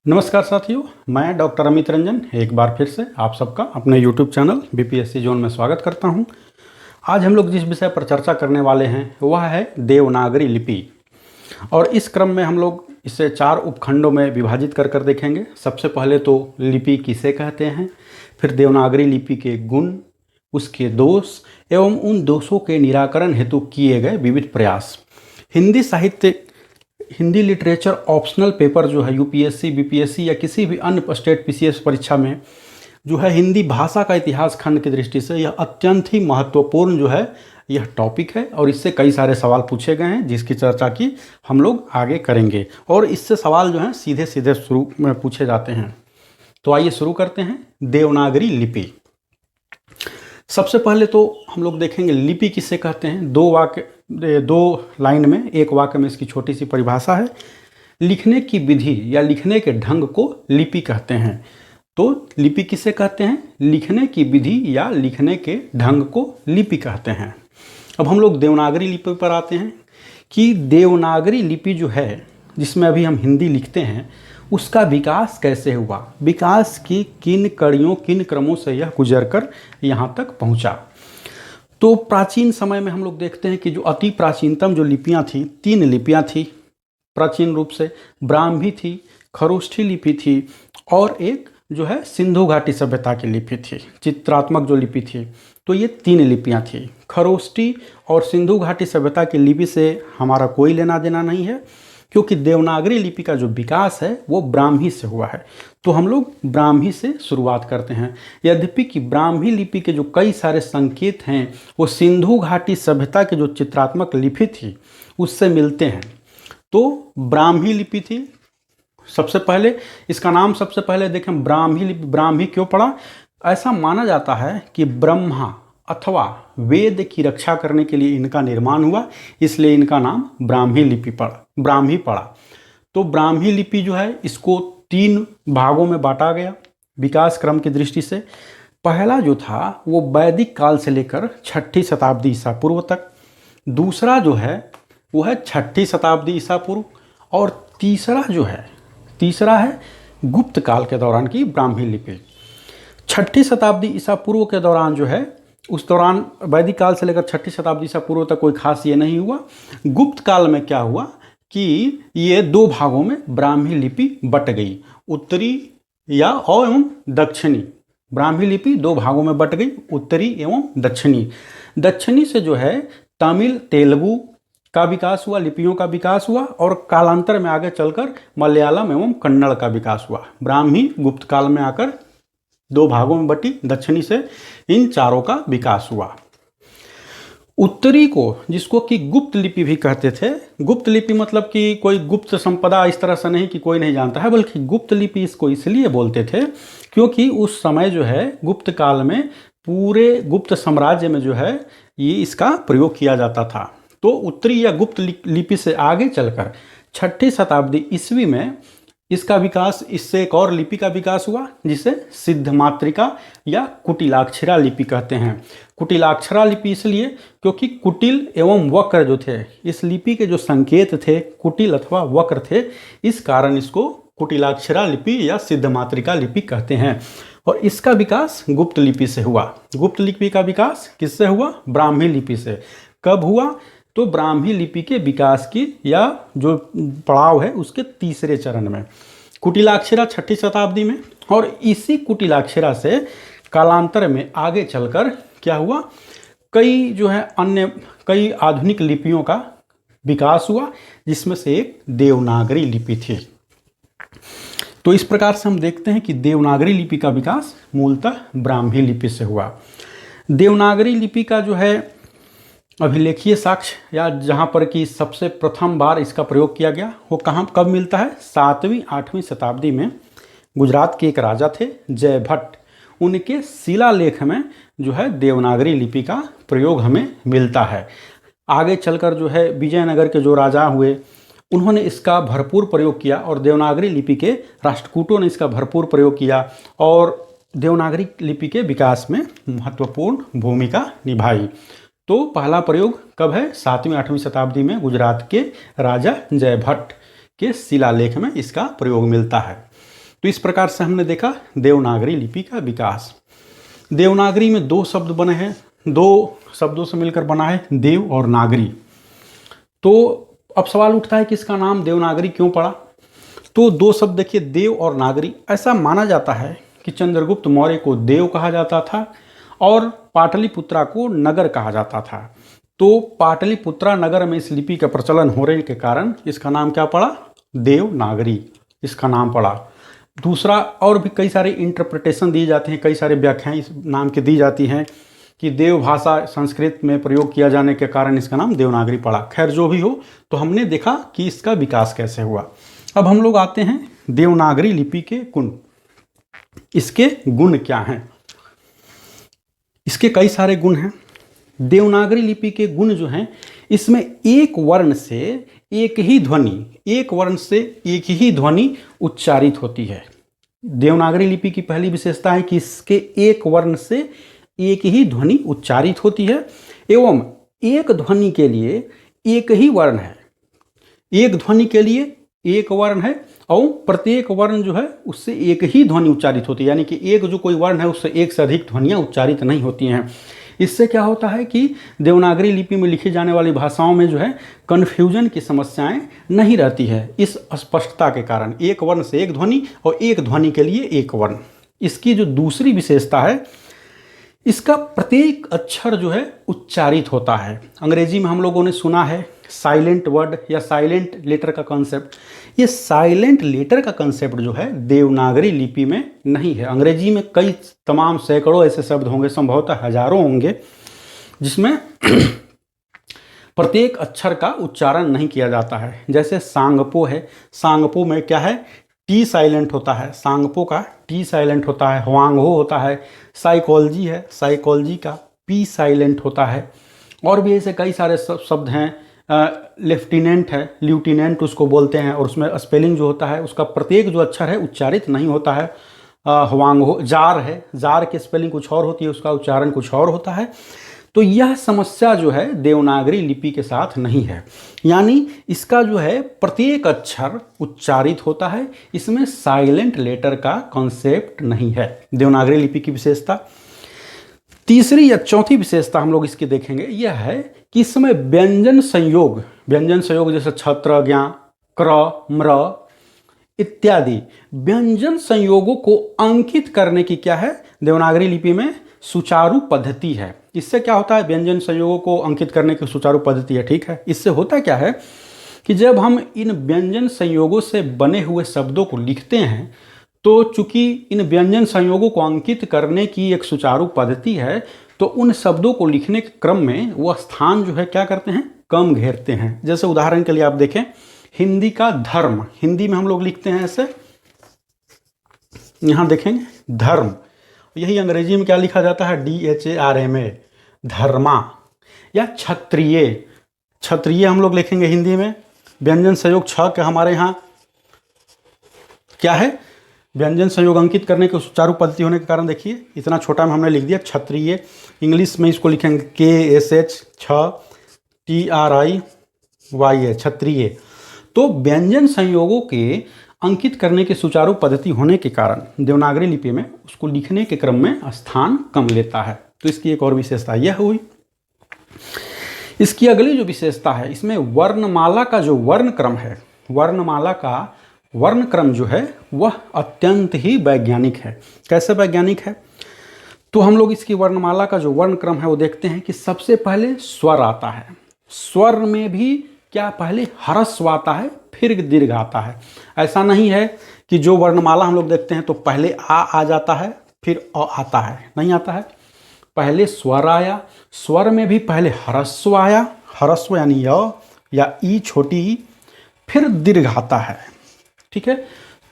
नमस्कार साथियों, मैं डॉक्टर अमित रंजन एक बार फिर से आप सबका अपने YouTube चैनल बीपीएससी जोन में स्वागत करता हूं। आज हम लोग जिस विषय पर चर्चा करने वाले हैं वह है देवनागरी लिपि। और इस क्रम में हम लोग इसे 4 उपखंडों में विभाजित कर देखेंगे। सबसे पहले तो लिपि किसे कहते हैं, फिर देवनागरी लिपि के गुण, उसके दोष एवं उन दोषों के निराकरण हेतु किए गए विविध प्रयास। हिंदी लिटरेचर ऑप्शनल पेपर जो है यूपीएससी, बीपीएससी या किसी भी अन्य स्टेट पीसीएस परीक्षा में जो है हिंदी भाषा का इतिहास खंड की दृष्टि से यह अत्यंत ही महत्वपूर्ण जो है यह टॉपिक है और इससे कई सारे सवाल पूछे गए हैं जिसकी चर्चा की हम लोग आगे करेंगे। और इससे सवाल जो हैं सीधे सीधे शुरू में पूछे जाते हैं। तो आइए शुरू करते हैं। देवनागरी लिपि, सबसे पहले तो हम लोग देखेंगे लिपि किसे कहते हैं। दो लाइन में, एक वाक्य में इसकी छोटी सी परिभाषा है। लिखने की विधि या लिखने के ढंग को लिपि कहते हैं। तो लिपि किसे कहते हैं? लिखने की विधि या लिखने के ढंग को लिपि कहते हैं। अब हम लोग देवनागरी लिपि पर आते हैं कि देवनागरी लिपि जो है जिसमें अभी हम हिंदी लिखते हैं उसका विकास कैसे हुआ, विकास की किन कड़ियों किन क्रमों से यह गुजरकर यहाँ तक पहुँचा। तो प्राचीन समय में हम लोग देखते हैं कि जो अति प्राचीनतम जो लिपियाँ थी, 3 लिपियाँ थी प्राचीन रूप से। ब्राह्मी थी, खरोष्ठी लिपि थी और एक जो है सिंधु घाटी सभ्यता की लिपि थी, चित्रात्मक जो लिपि थी। तो ये 3 लिपियाँ थी। खरोष्ठी और सिंधु घाटी सभ्यता की लिपि से हमारा कोई लेना देना नहीं है क्योंकि देवनागरी लिपि का जो विकास है वो ब्राह्मी से हुआ है। तो हम लोग ब्राह्मी से शुरुआत करते हैं। यद्यपि कि ब्राह्मी लिपि के जो कई सारे संकेत हैं वो सिंधु घाटी सभ्यता के जो चित्रात्मक लिपि थी उससे मिलते हैं। तो ब्राह्मी लिपि थी सबसे पहले, इसका नाम सबसे पहले देखें ब्राह्मी लिपि। ब्राह्मी क्यों पड़ा? ऐसा माना जाता है कि ब्रह्मा अथवा वेद की रक्षा करने के लिए इनका निर्माण हुआ, इसलिए इनका नाम ब्राह्मी पड़ा। तो ब्राह्मी लिपि जो है इसको 3 भागों में बांटा गया विकास क्रम की दृष्टि से। पहला जो था वो वैदिक काल से लेकर 6ठी शताब्दी ईसा पूर्व तक। दूसरा जो है वो है 6ठी शताब्दी ईसा पूर्व। और तीसरा है गुप्त काल के दौरान की ब्राह्मी लिपि। 6ठी शताब्दी ईसा पूर्व के दौरान जो है, उस दौरान वैदिक काल से लेकर 6ठी शताब्दी ईसा पूर्व तक कोई खास ये नहीं हुआ। गुप्त काल में क्या हुआ कि ये 2 भागों में ब्राह्मी लिपि बट गई, उत्तरी या एवं दक्षिणी। ब्राह्मी लिपि 2 भागों में बट गई, उत्तरी एवं दक्षिणी। दक्षिणी से जो है तमिल तेलुगु का विकास हुआ, लिपियों का विकास हुआ और कालांतर में आगे चलकर मलयालम एवं कन्नड़ का विकास हुआ। ब्राह्मी गुप्त काल में आकर 2 भागों में बटी, दक्षिणी से इन चारों का विकास हुआ। उत्तरी को, जिसको कि गुप्त लिपि भी कहते थे, गुप्त लिपि मतलब कि कोई गुप्त संपदा इस तरह से नहीं कि कोई नहीं जानता है, बल्कि गुप्त लिपि इसको इसलिए बोलते थे क्योंकि उस समय जो है गुप्त काल में पूरे गुप्त साम्राज्य में जो है ये इसका प्रयोग किया जाता था। तो उत्तरी या गुप्त लिपि से आगे चलकर 6ठी शताब्दी ईस्वी में इसका विकास, इससे एक और लिपि का विकास हुआ जिसे सिद्धमातृका या कुटिलाक्षरा लिपि कहते हैं। कुटिलाक्षरा लिपि इसलिए क्योंकि कुटिल एवं वक्र जो थे, इस लिपि के जो संकेत थे कुटिल अथवा वक्र थे, इस कारण इसको कुटिलाक्षरा लिपि या सिद्धमातृका लिपि कहते हैं। और इसका विकास गुप्त लिपि से हुआ। गुप्त लिपि का विकास किससे हुआ? ब्राह्मी लिपि से। कब हुआ? तो ब्राह्मी लिपि के विकास की या जो पड़ाव है उसके तीसरे चरण में, कुटिलाक्षरा 6ठी शताब्दी में। और इसी कुटिलाक्षरा से कालांतर में आगे चलकर क्या हुआ, कई आधुनिक लिपियों का विकास हुआ जिसमें से एक देवनागरी लिपि थी। तो इस प्रकार से हम देखते हैं कि देवनागरी लिपि का विकास मूलतः ब्राह्मी लिपि से हुआ। देवनागरी लिपि का जो है अभिलेखीय साक्ष्य या जहाँ पर कि सबसे प्रथम बार इसका प्रयोग किया गया वो कब मिलता है? 7वीं 8वीं शताब्दी में गुजरात के एक राजा थे जयभट्ट, उनके शिलालेख में जो है देवनागरी लिपि का प्रयोग हमें मिलता है। आगे चलकर जो है विजयनगर के जो राजा हुए उन्होंने इसका भरपूर प्रयोग किया और देवनागरी लिपि के राष्ट्रकूटों ने इसका भरपूर प्रयोग किया और देवनागरी लिपि के विकास में महत्वपूर्ण भूमिका निभाई। तो पहला प्रयोग कब है? 7वीं 8वीं शताब्दी में गुजरात के राजा जयभट्ट के शिलालेख में इसका प्रयोग मिलता है। तो इस प्रकार से हमने देखा देवनागरी लिपि का विकास। देवनागरी में दो शब्द बने हैं, दो शब्दों से मिलकर बना है देव और नागरी। तो अब सवाल उठता है कि इसका नाम देवनागरी क्यों पड़ा। तो दो शब्द देखिए, देव और नागरी। ऐसा माना जाता है कि चंद्रगुप्त मौर्य को देव कहा जाता था और पाटलिपुत्रा को नगर कहा जाता था। तो पाटलिपुत्रा नगर में इस लिपि का प्रचलन होने के कारण इसका नाम क्या पड़ा, देवनागरी इसका नाम पड़ा। दूसरा, और भी कई सारे इंटरप्रिटेशन दिए जाते हैं, कई सारे व्याख्याएं इस नाम की दी जाती हैं कि देव भाषा संस्कृत में प्रयोग किया जाने के कारण इसका नाम देवनागरी पड़ा। खैर जो भी हो, तो हमने देखा कि इसका विकास कैसे हुआ। अब हम लोग आते हैं देवनागरी लिपि के गुण। इसके गुण क्या हैं? इसके कई सारे गुण हैं। देवनागरी लिपि के गुण जो हैं, इसमें एक वर्ण से एक ही ध्वनि उच्चारित होती है। देवनागरी लिपि की पहली विशेषता है कि इसके एक वर्ण से एक ही ध्वनि उच्चारित होती है एवं एक ध्वनि के लिए एक ही वर्ण है। एक ध्वनि के लिए एक वर्ण है और प्रत्येक वर्ण जो है उससे एक ही ध्वनि उच्चारित होती है, यानी कि एक जो कोई वर्ण है उससे एक से अधिक ध्वनियाँ उच्चारित नहीं होती हैं। इससे क्या होता है कि देवनागरी लिपि में लिखी जाने वाली भाषाओं में जो है कन्फ्यूजन की समस्याएं नहीं रहती है, इस स्पष्टता के कारण। एक वर्ण से एक ध्वनि और एक ध्वनि के लिए एक वर्ण। इसकी जो दूसरी विशेषता है, इसका प्रत्येक अक्षर जो है उच्चारित होता है। अंग्रेजी में हम लोगों ने सुना है साइलेंट वर्ड या साइलेंट लेटर का कॉन्सेप्ट। ये साइलेंट लेटर का कॉन्सेप्ट जो है देवनागरी लिपि में नहीं है। अंग्रेजी में कई तमाम सैकड़ों ऐसे शब्द होंगे, संभवतः हजारों होंगे, जिसमें प्रत्येक अक्षर का उच्चारण नहीं किया जाता है। जैसे सांगपो है, सांगपो में क्या है, टी साइलेंट होता है, सांगपो का टी साइलेंट होता है। ह्वांगहो होता है। साइकोलॉजी है, साइकोलॉजी का पी साइलेंट होता है। और भी ऐसे कई सारे शब्द हैं। लेफ्टिनेंट है, ल्यूटिनेंट उसको बोलते हैं, और उसमें स्पेलिंग जो होता है उसका प्रत्येक जो अक्षर है उच्चारित नहीं होता है। ह्वांगहो, जार है, जार की स्पेलिंग कुछ और होती है, उसका उच्चारण कुछ और होता है। तो यह समस्या जो है देवनागरी लिपि के साथ नहीं है, यानी इसका जो है प्रत्येक अक्षर उच्चारित होता है। इसमें साइलेंट लेटर का कॉन्सेप्ट नहीं है, देवनागरी लिपि की विशेषता। तीसरी या चौथी विशेषता हम लोग इसकी देखेंगे, यह है कि इसमें व्यंजन संयोग जैसे छत्र, ज्ञ, क्र, म्र इत्यादि व्यंजन संयोगों को अंकित करने की क्या है, देवनागरी लिपि में सुचारू पद्धति है। इससे क्या होता है, व्यंजन संयोगों को अंकित करने की सुचारू पद्धति है, ठीक है। इससे होता क्या है कि जब हम इन व्यंजन संयोगों से बने हुए शब्दों को लिखते हैं, तो चूंकि इन व्यंजन संयोगों को अंकित करने की एक सुचारू पद्धति है, तो उन शब्दों को लिखने के क्रम में वह स्थान जो है क्या करते हैं, कम घेरते हैं। जैसे उदाहरण के लिए आप देखें, हिंदी का धर्म, हिंदी में हम लोग लिखते हैं ऐसे, यहां देखेंगे धर्म। यही अंग्रेजी में क्या लिखा जाता है, DHARMA, धर्मा। या क्षत्रिय, क्षत्रिय हम लोग लिखेंगे हिंदी में, व्यंजन संयोग छ के हमारे यहाँ क्या है, व्यंजन संयोग अंकित करने की सुचारू पद्धति होने के कारण देखिए इतना छोटा में हमने लिख दिया क्षत्रिय। इंग्लिश में इसको लिखेंगे KSH, TRIYA, क्षत्रिय। तो व्यंजन संयोगों के अंकित करने की सुचारू पद्धति होने के कारण देवनागरी लिपि में उसको लिखने के क्रम में स्थान कम लेता है। तो इसकी एक और विशेषता यह हुई। इसकी अगली जो विशेषता है, इसमें वर्णमाला का जो वर्ण क्रम है, वर्णमाला का वर्ण क्रम जो है वह अत्यंत ही वैज्ञानिक है। कैसे वैज्ञानिक है, तो हम लोग इसकी वर्णमाला का जो वर्ण क्रम है वो देखते हैं कि सबसे पहले स्वर आता है। स्वर में भी क्या, पहले ह्रस्व आता है फिर दीर्घ आता है। ऐसा नहीं है कि जो वर्णमाला हम लोग देखते हैं तो पहले आ जाता है फिर अ आता है, नहीं आता है। पहले स्वर आया, स्वर में भी पहले ह्रस्व आया, ह्रस्व यानी य या ई छोटी ई, फिर दीर्घ आता है, ठीक है।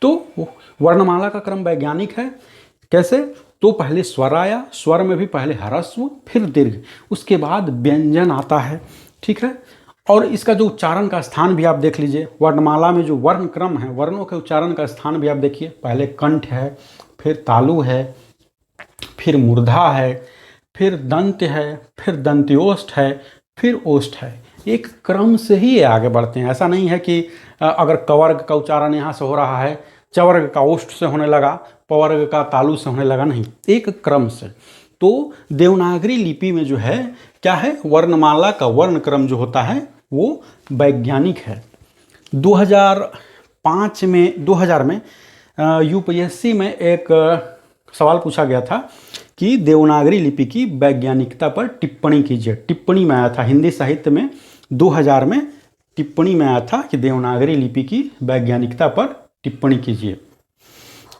तो वर्णमाला का क्रम वैज्ञानिक है। कैसे, तो पहले स्वर आया, स्वर में भी पहले ह्रस्व फिर दीर्घ, उसके बाद व्यंजन आता है, ठीक है। और इसका जो उच्चारण का स्थान भी आप देख लीजिए, वर्णमाला में जो वर्ण क्रम है, वर्णों के उच्चारण का स्थान भी आप देखिए, पहले कंठ है, फिर तालु है, फिर मूर्धा है, फिर दंत है, फिर दंत्योष्ठ है, फिर ओष्ठ है। एक क्रम से ही आगे बढ़ते हैं। ऐसा नहीं है कि अगर कवर्ग का उच्चारण यहाँ से हो रहा है चवर्ग का ओष्ठ से होने लगा, पवर्ग का तालु से होने लगा, नहीं, एक क्रम से। तो देवनागरी लिपि में जो है क्या है, वर्णमाला का वर्ण क्रम जो होता है वो वैज्ञानिक है। 2000 में यूपीएससी में एक सवाल पूछा गया था कि देवनागरी लिपि की वैज्ञानिकता पर टिप्पणी कीजिए। टिप्पणी में आया था हिंदी साहित्य में 2000 में टिप्पणी में आया था कि देवनागरी लिपि की वैज्ञानिकता पर टिप्पणी कीजिए।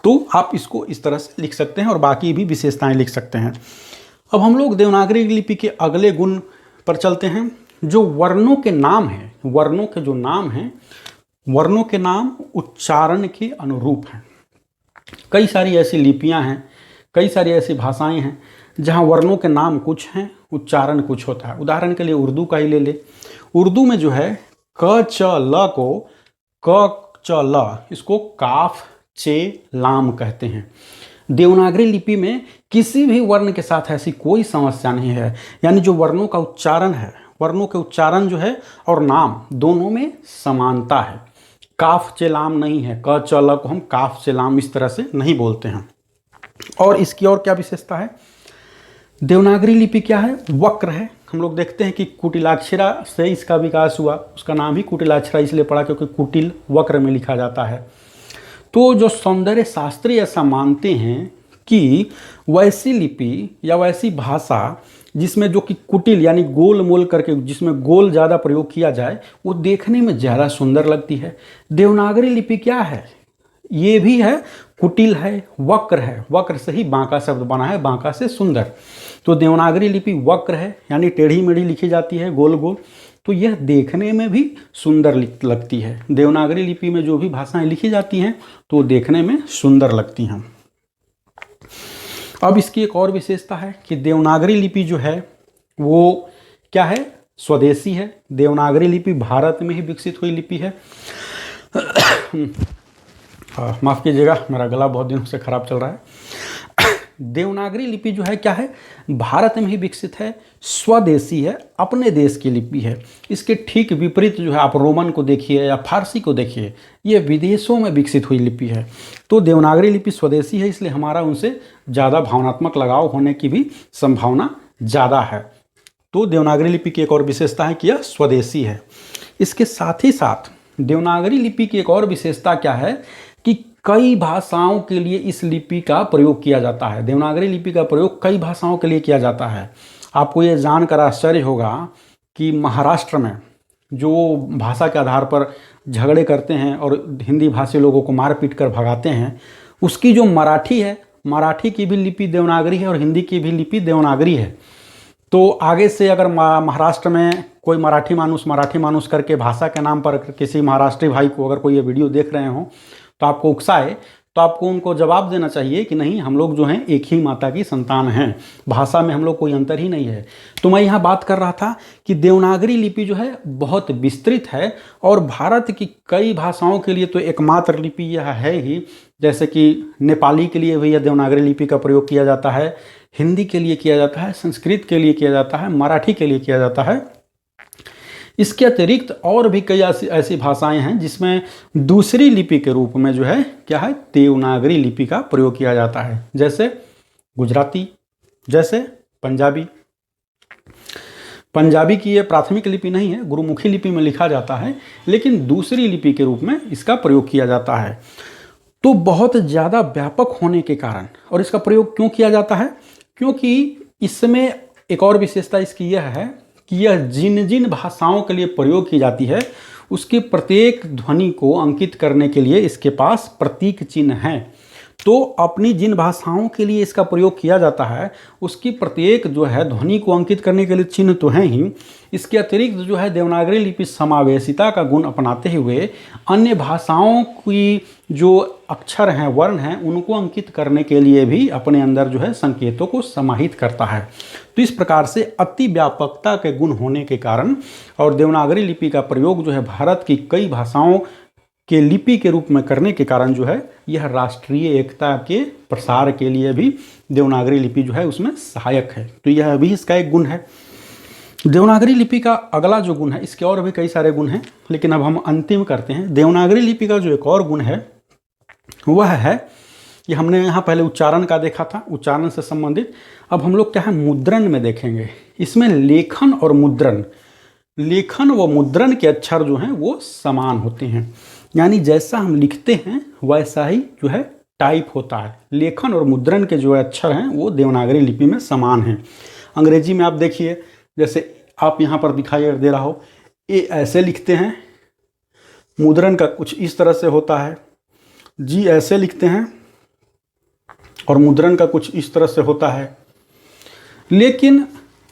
तो आप इसको इस तरह से लिख सकते हैं और बाकी भी विशेषताएं लिख सकते हैं। अब हम लोग देवनागरी लिपि के अगले गुण पर चलते हैं। जो वर्णों के नाम हैं, वर्णों के जो नाम हैं, वर्णों के नाम उच्चारण के अनुरूप हैं। कई सारी ऐसी लिपियां हैं, कई सारी ऐसी भाषाएं हैं जहां वर्णों के नाम कुछ हैं, उच्चारण कुछ होता है। उदाहरण के लिए उर्दू का ही ले ले। उर्दू में जो है क च ल को क च ल, इसको काफ चे लाम कहते हैं। देवनागरी लिपि में किसी भी वर्ण के साथ ऐसी कोई समस्या नहीं है, यानी जो वर्णों का उच्चारण है, वर्णों के उच्चारण जो है और नाम दोनों में समानता है। काफ चे लाम नहीं है, क च ल को हम काफ चे लाम इस तरह से नहीं बोलते हैं। और इसकी और क्या विशेषता है, देवनागरी लिपि क्या है, वक्र है। हम लोग देखते हैं कि कुटिलाक्षरा से इसका विकास हुआ, उसका नाम भी कुटिलाक्षरा इसलिए पड़ा क्योंकि कुटिल वक्र में लिखा जाता है। तो जो सौंदर्य शास्त्री ऐसा मानते हैं कि वैसी लिपि या वैसी भाषा जिसमें जो कि कुटिल यानी गोल मोल करके, जिसमें गोल ज़्यादा प्रयोग किया जाए, वो देखने में ज़्यादा सुंदर लगती है। देवनागरी लिपि क्या है, ये भी है, कुटिल है, वक्र है, वक्र से ही बांका शब्द बना है, बांका से सुंदर। तो देवनागरी लिपि वक्र है, यानी टेढ़ी मेढ़ी लिखी जाती है, गोल गोल, तो यह देखने में भी सुंदर लगती है। देवनागरी लिपि में जो भी भाषाएं लिखी जाती हैं तो देखने में सुंदर लगती हैं। अब इसकी एक और विशेषता है कि देवनागरी लिपि जो है वो क्या है, स्वदेशी है। देवनागरी लिपि भारत में ही विकसित हुई लिपि है। माफ़ कीजिएगा, मेरा गला बहुत दिनों से खराब चल रहा है। देवनागरी लिपि जो है क्या है, भारत में ही विकसित है, स्वदेशी है, अपने देश की लिपि है। इसके ठीक विपरीत जो है आप रोमन को देखिए या फारसी को देखिए, ये विदेशों में विकसित हुई लिपि है। तो देवनागरी लिपि स्वदेशी है, इसलिए हमारा उनसे ज़्यादा भावनात्मक लगाव होने की भी संभावना ज़्यादा है। तो देवनागरी लिपि की एक और विशेषता है कि यह स्वदेशी है। इसके साथ ही साथ देवनागरी लिपि की एक और विशेषता क्या है कि कई भाषाओं के लिए इस लिपि का प्रयोग किया जाता है। देवनागरी लिपि का प्रयोग कई भाषाओं के लिए किया जाता है। आपको ये जानकर आश्चर्य होगा कि महाराष्ट्र में जो भाषा के आधार पर झगड़े करते हैं और हिंदी भाषी लोगों को मार पीट कर भगाते हैं, उसकी जो मराठी है, मराठी की भी लिपि देवनागरी है और हिंदी की भी लिपि देवनागरी है। तो आगे से अगर महाराष्ट्र में कोई मराठी मानुस करके भाषा के नाम पर किसी महाराष्ट्री भाई को अगर कोई ये वीडियो देख रहे हो तो आपको उकसाए, तो आपको उनको जवाब देना चाहिए कि नहीं, हम लोग जो हैं एक ही माता की संतान हैं, भाषा में हम लोग कोई अंतर ही नहीं है। तो मैं यहाँ बात कर रहा था कि देवनागरी लिपि जो है बहुत विस्तृत है और भारत की कई भाषाओं के लिए तो एकमात्र लिपि यह है ही। जैसे कि नेपाली के लिए भी यह देवनागरी लिपि का प्रयोग किया जाता है, हिंदी के लिए किया जाता है, संस्कृत के लिए किया जाता है, मराठी के लिए किया जाता है। इसके अतिरिक्त और भी कई ऐसी भाषाएं हैं जिसमें दूसरी लिपि के रूप में जो है क्या है, देवनागरी लिपि का प्रयोग किया जाता है। जैसे गुजराती, जैसे पंजाबी। पंजाबी की ये प्राथमिक लिपि नहीं है, गुरुमुखी लिपि में लिखा जाता है, लेकिन दूसरी लिपि के रूप में इसका प्रयोग किया जाता है। तो बहुत ज़्यादा व्यापक होने के कारण, और इसका प्रयोग क्यों किया जाता है, क्योंकि इसमें एक और विशेषता इसकी यह है कि यह जिन जिन भाषाओं के लिए प्रयोग की जाती है उसकी प्रत्येक ध्वनि को अंकित करने के लिए इसके पास प्रतीक चिन्ह हैं। तो अपनी जिन भाषाओं के लिए इसका प्रयोग किया जाता है उसकी प्रत्येक जो है ध्वनि को अंकित करने के लिए चिन्ह तो हैं ही, इसके अतिरिक्त जो है देवनागरी लिपि समावेशिता का गुण अपनाते हुए अन्य भाषाओं की जो अक्षर हैं, वर्ण हैं, उनको अंकित करने के लिए भी अपने अंदर जो है संकेतों को समाहित करता है। तो इस प्रकार से अति व्यापकता के गुण होने के कारण और देवनागरी लिपि का प्रयोग जो है भारत की कई भाषाओं के लिपि के रूप में करने के कारण जो है यह राष्ट्रीय एकता के प्रसार के लिए भी देवनागरी लिपि जो है उसमें सहायक है। तो यह भी इसका एक गुण है। देवनागरी लिपि का अगला जो गुण है, इसके और भी कई सारे गुण हैं, लेकिन अब हम अंतिम करते हैं। देवनागरी लिपि का जो एक और गुण है वह है कि हमने यहाँ पहले उच्चारण का देखा था, उच्चारण से संबंधित। अब हम लोग क्या है मुद्रण में देखेंगे। इसमें लेखन और मुद्रण, लेखन व मुद्रण के अक्षर जो हैं वो समान होते हैं, यानी जैसा हम लिखते हैं वैसा ही जो है टाइप होता है। लेखन और मुद्रण के जो अक्षर हैं वो देवनागरी लिपि में समान हैं। अंग्रेजी में आप देखिए, जैसे आप यहाँ पर दिखाई दे रहा हो, ए ऐसे लिखते हैं, मुद्रण का कुछ इस तरह से होता है। जी ऐसे लिखते हैं और मुद्रण का कुछ इस तरह से होता है। लेकिन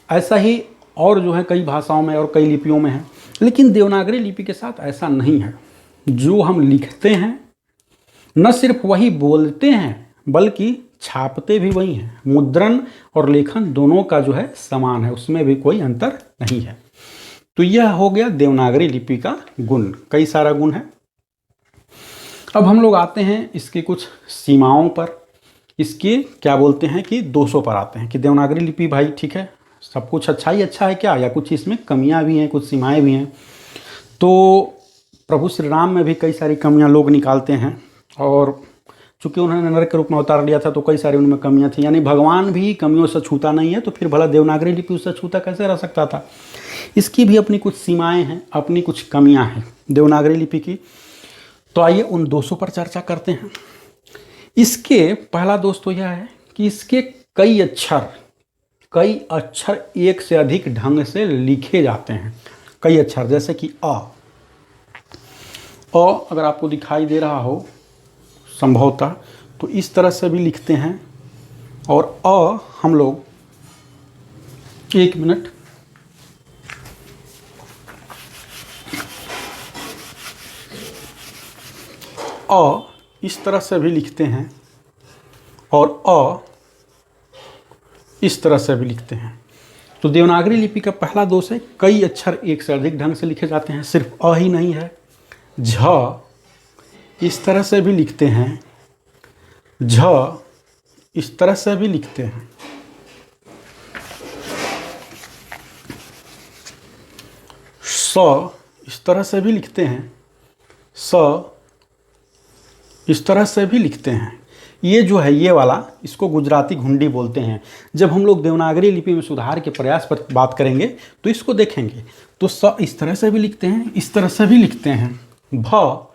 ऐसा ही और जो है कई भाषाओं में और कई लिपियों में है, लेकिन देवनागरी लिपि के साथ ऐसा नहीं है। जो हम लिखते हैं न सिर्फ वही बोलते हैं बल्कि छापते भी वही हैं। मुद्रण और लेखन दोनों का जो है समान है, उसमें भी कोई अंतर नहीं है। तो यह हो गया देवनागरी लिपि का गुण, कई सारा गुण है। अब हम लोग आते हैं इसके कुछ सीमाओं पर, इसके क्या बोलते हैं कि दोषों पर आते हैं कि देवनागरी लिपि भाई ठीक है, सब कुछ अच्छा ही अच्छा है क्या, या कुछ इसमें कमियां भी हैं, कुछ सीमाएं भी हैं। तो प्रभु श्री राम में भी कई सारी कमियां लोग निकालते हैं, और चूंकि उन्होंने नर के रूप में अवतार लिया था तो कई सारी उनमें कमियां थी, यानी भगवान भी कमियों से छूता नहीं है, तो फिर भला देवनागरी लिपि उससे छूता कैसे रह सकता था। इसकी भी अपनी कुछ सीमाएं हैं, अपनी कुछ कमियां हैं देवनागरी लिपि की। तो आइए उन दोषों पर चर्चा करते हैं। इसके पहला दोष तो यह है कि इसके कई अक्षर एक से अधिक ढंग से लिखे जाते हैं। कई अक्षर जैसे कि अ अगर आपको दिखाई दे रहा हो संभवतः तो इस तरह से भी लिखते हैं, और अ हम लोग, एक मिनट, अ इस तरह से भी लिखते हैं और अ इस तरह से भी लिखते हैं। तो देवनागरी लिपि का पहला दोष है कई अक्षर एक से अधिक ढंग से लिखे जाते हैं। सिर्फ अ ही नहीं है, झ इस तरह से भी लिखते हैं, झ इस तरह से भी लिखते हैं, स इस तरह से भी लिखते हैं, स इस तरह से भी लिखते हैं। ये जो है ये वाला, इसको गुजराती घुंडी बोलते हैं। जब हम लोग देवनागरी लिपि में सुधार के प्रयास पर बात करेंगे तो इसको देखेंगे। तो स इस तरह से भी लिखते हैं, इस तरह से भी लिखते हैं। भ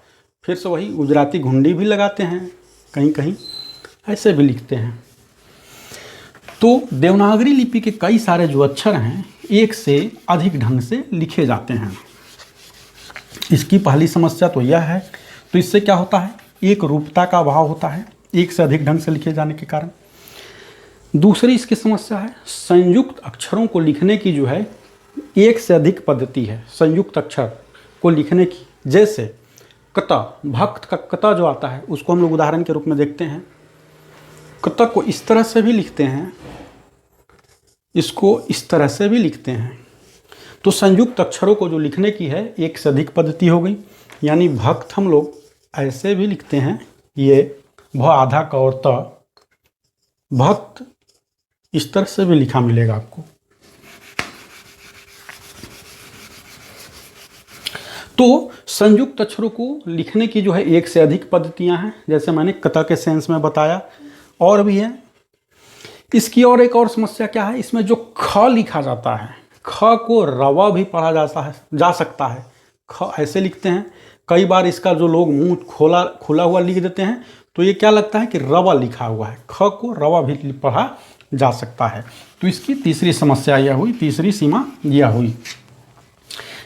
फिर से वही गुजराती घुंडी भी लगाते हैं, कहीं कहीं ऐसे भी लिखते हैं। तो देवनागरी लिपि के कई सारे जो अक्षर हैं एक से अधिक ढंग से लिखे जाते हैं। इसकी पहली समस्या तो यह है। तो इससे क्या होता है, एक रूपता का अभाव होता है एक से अधिक ढंग से लिखे जाने के कारण। दूसरी इसकी समस्या है संयुक्त अक्षरों को लिखने की जो है एक से अधिक पद्धति है संयुक्त अक्षर को लिखने की। जैसे कत, भक्त का कत जो आता है उसको हम लोग उदाहरण के रूप में देखते हैं। कत को इस तरह से भी लिखते हैं, इसको इस तरह से भी लिखते हैं। तो संयुक्त अक्षरों को जो लिखने की है एक से अधिक पद्धति हो गई। यानी भक्त हम लोग ऐसे भी लिखते हैं, ये भ आधा क और त, भक्त इस तरह से भी लिखा मिलेगा आपको। तो संयुक्त अक्षरों को लिखने की जो है एक से अधिक पद्धतियां हैं, जैसे मैंने कता के सेंस में बताया, और भी है। इसकी और एक और समस्या क्या है, इसमें जो ख लिखा जाता है, ख को रवा भी पढ़ा जा सकता है। ख ऐसे लिखते हैं, कई बार इसका जो लोग मुंह खुला हुआ लिख देते हैं तो ये क्या लगता है कि रवा लिखा हुआ है। ख को रवा भी पढ़ा जा सकता है। तो इसकी तीसरी समस्या यह हुई, तीसरी सीमा यह हुई।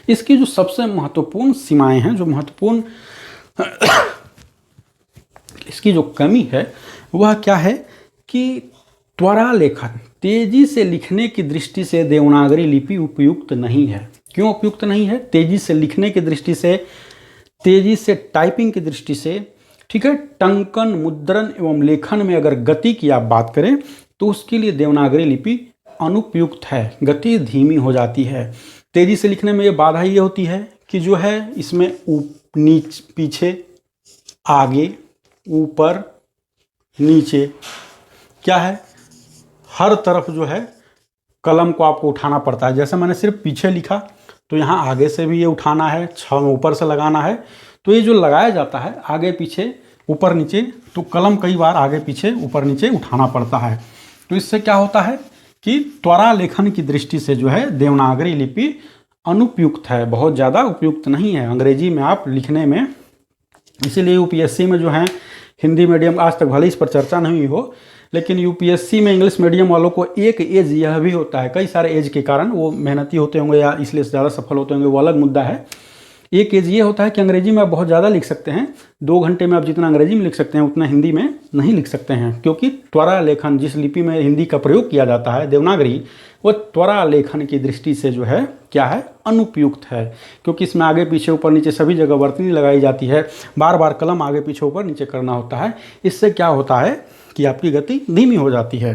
इसकी जो सबसे महत्वपूर्ण सीमाएं हैं, जो महत्वपूर्ण इसकी जो कमी है वह क्या है कि त्वरा लेखन, तेजी से लिखने की दृष्टि से देवनागरी लिपि उपयुक्त नहीं है। क्यों उपयुक्त नहीं है? तेजी से लिखने की दृष्टि से, तेजी से टाइपिंग की दृष्टि से, ठीक है। टंकन, मुद्रण एवं लेखन में अगर गति की आप बात करें तो उसके लिए देवनागरी लिपि अनुपयुक्त है, गति धीमी हो जाती है। तेजी से लिखने में ये बाधा ये होती है कि जो है इसमें नीचे, पीछे, आगे, ऊपर, नीचे, क्या है, हर तरफ जो है कलम को आपको उठाना पड़ता है। जैसे मैंने सिर्फ पीछे लिखा तो यहाँ आगे से भी ये उठाना है, 6 में ऊपर से लगाना है। तो ये जो लगाया जाता है आगे पीछे ऊपर नीचे, तो कलम कई बार आगे पीछे ऊपर नीचे उठाना पड़ता है। तो इससे क्या होता है कि त्वरा लेखन की दृष्टि से जो है देवनागरी लिपि अनुपयुक्त है, बहुत ज़्यादा उपयुक्त नहीं है अंग्रेजी में आप लिखने में। इसीलिए यूपीएससी में जो है हिंदी मीडियम, आज तक भले इस पर चर्चा नहीं हुई हो, लेकिन यूपीएससी में इंग्लिश मीडियम वालों को एक एज यह भी होता है, कई सारे एज के कारण वो मेहनती होते होंगे या इसलिए ज़्यादा सफल होते होंगे, वो अलग मुद्दा है। एक एज ये होता है कि अंग्रेजी में आप बहुत ज़्यादा लिख सकते हैं, 2 घंटे में आप जितना अंग्रेजी में लिख सकते हैं उतना हिंदी में नहीं लिख सकते हैं, क्योंकि त्वरा लेखन, जिस लिपि में हिंदी का प्रयोग किया जाता है देवनागरी, वो त्वरा लेखन की दृष्टि से जो है क्या है, अनुपयुक्त है। क्योंकि इसमें आगे पीछे ऊपर नीचे सभी जगह वर्तनी लगाई जाती है, बार बार कलम आगे पीछे ऊपर नीचे करना होता है। इससे क्या होता है कि आपकी गति धीमी हो जाती है।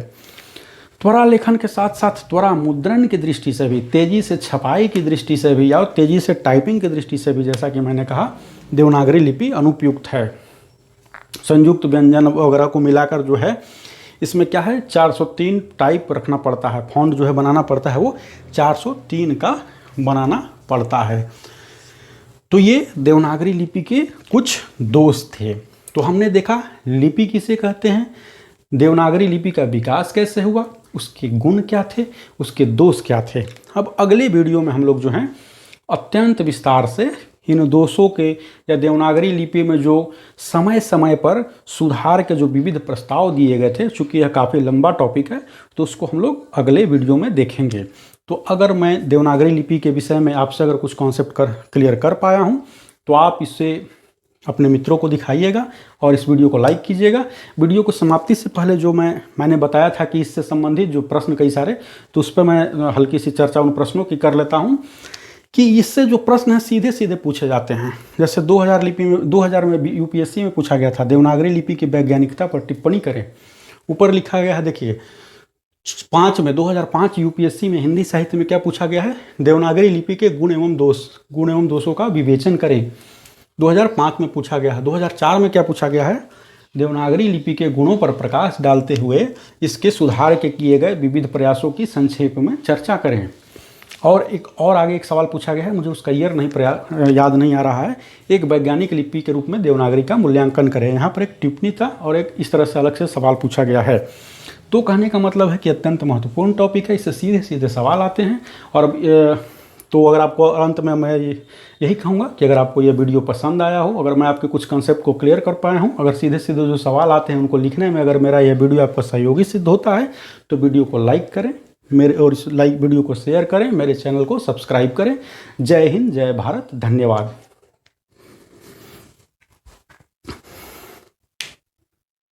त्वरा लेखन के साथ साथ त्वरा मुद्रण की दृष्टि से भी, तेजी से छपाई की दृष्टि से भी या तेजी से टाइपिंग की दृष्टि से भी, जैसा कि मैंने कहा, देवनागरी लिपि अनुपयुक्त है। संयुक्त व्यंजन वगैरह को मिलाकर जो है इसमें क्या है, 403 टाइप रखना पड़ता है, फॉन्ट जो है बनाना पड़ता है वो 403 का बनाना पड़ता है। तो ये देवनागरी लिपि के कुछ दोष थे। तो हमने देखा लिपि किसे कहते हैं, देवनागरी लिपि का विकास कैसे हुआ, उसके गुण क्या थे, उसके दोष क्या थे। अब अगले वीडियो में हम लोग जो हैं अत्यंत विस्तार से इन दोषों के या देवनागरी लिपि में जो समय समय पर सुधार के जो विविध प्रस्ताव दिए गए थे, चूँकि यह काफ़ी लंबा टॉपिक है तो उसको हम लोग अगले वीडियो में देखेंगे। तो अगर मैं देवनागरी लिपि के विषय में आपसे अगर कुछ कॉन्सेप्ट क्लियर कर पाया हूँ तो आप इससे अपने मित्रों को दिखाइएगा और इस वीडियो को लाइक कीजिएगा। वीडियो को समाप्ति से पहले जो मैंने बताया था कि इससे संबंधित जो प्रश्न कई सारे, तो उस पर मैं हल्की सी चर्चा उन प्रश्नों की कर लेता हूं कि इससे जो प्रश्न हैं सीधे सीधे पूछे जाते हैं। जैसे 2000 में यूपीएससी में पूछा गया था, देवनागरी लिपि की वैज्ञानिकता पर टिप्पणी करें। ऊपर लिखा गया है, देखिए 2005 यूपीएससी में हिंदी साहित्य में क्या पूछा गया है, देवनागरी लिपि के गुण एवं दोषों का विवेचन करें। 2005 में पूछा गया है। 2004 में क्या पूछा गया है, देवनागरी लिपि के गुणों पर प्रकाश डालते हुए इसके सुधार के किए गए विविध प्रयासों की संक्षेप में चर्चा करें। और आगे एक सवाल पूछा गया है, मुझे उसका ईयर याद नहीं आ रहा है, एक वैज्ञानिक लिपि के रूप में देवनागरी का मूल्यांकन करें। यहाँ पर एक टिप्पणी था और एक इस तरह से अलग से सवाल पूछा गया है। तो कहने का मतलब है कि अत्यंत महत्वपूर्ण टॉपिक है, इससे सीधे सीधे सवाल आते हैं। और तो अगर आपको अंत में मैं यही कहूँगा कि अगर आपको यह वीडियो पसंद आया हो, अगर मैं आपके कुछ कंसेप्ट को क्लियर कर पाया हूँ, अगर सीधे सीधे जो सवाल आते हैं उनको लिखने में अगर मेरा यह वीडियो आपका सहयोगी सिद्ध होता है तो वीडियो को लाइक करें और इस वीडियो को शेयर करें, मेरे चैनल को सब्सक्राइब करें। जय हिंद, जय भारत, धन्यवाद।